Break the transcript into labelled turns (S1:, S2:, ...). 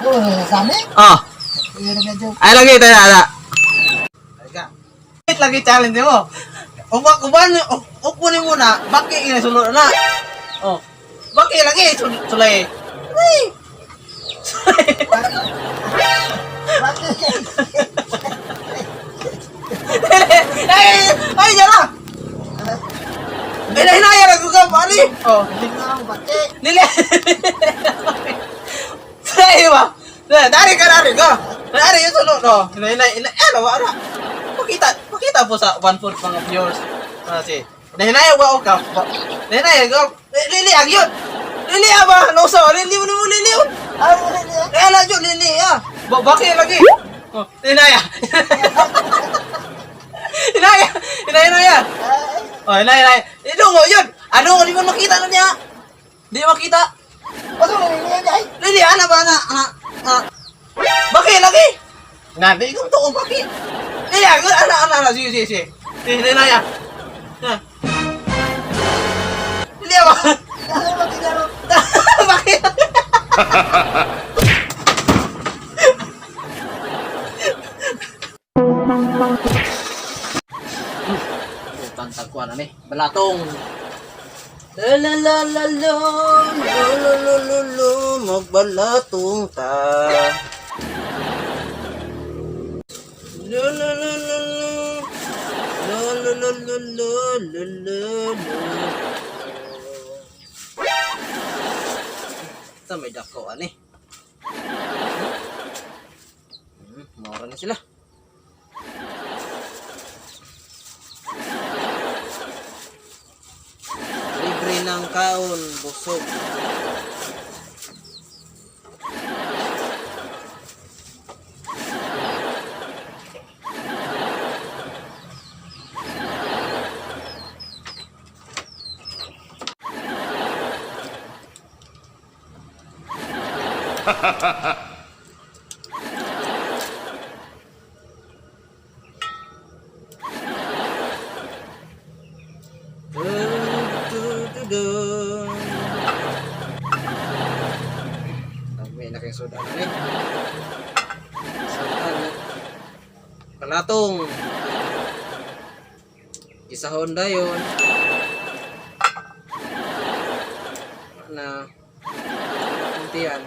S1: Sasami?
S2: Oh,
S1: Iya, medyo.
S2: ay lagi tayo ada. Wait lagi challenge mo. Ukunin mo na, baki ini sulod na. Oh, baki lagi sulay. Ay. Ay, jala. Hinaya na ko ka pari. Oh,
S1: Tingnan mo, bati.
S2: nili. Say ba? Dari ka. Dari yung sulod no. Ano wala. Pakita po sa 1/4 mga viewers. Kasi nahinaya ba o ka? Nahinaya ko. Lili agyot. Lili ba? Loso, lili mo lili.
S1: Ay, hindi.
S2: Kaya na jud lili ah. Baki lagi. Oh, hinaya. Hinaya. Oh, hinaya. Ito mo yun. Ano di mo makita na niya? Di makita.
S1: Ano mo ini ay?
S2: Lili ana ba na? Baki lagi. Nabi kung to baki. Lili ana sige. Hinaya. Lili ba?
S1: Ano mo tingnan mo?
S2: Bakit? Tantag ko na ni balatong. La magbalatong ta. Ito may dako ani. Mura na sila. Libre ng kaon, busog. May na kayong soda na eh. Palatong. Isa Honda yun. Na. Kuntian.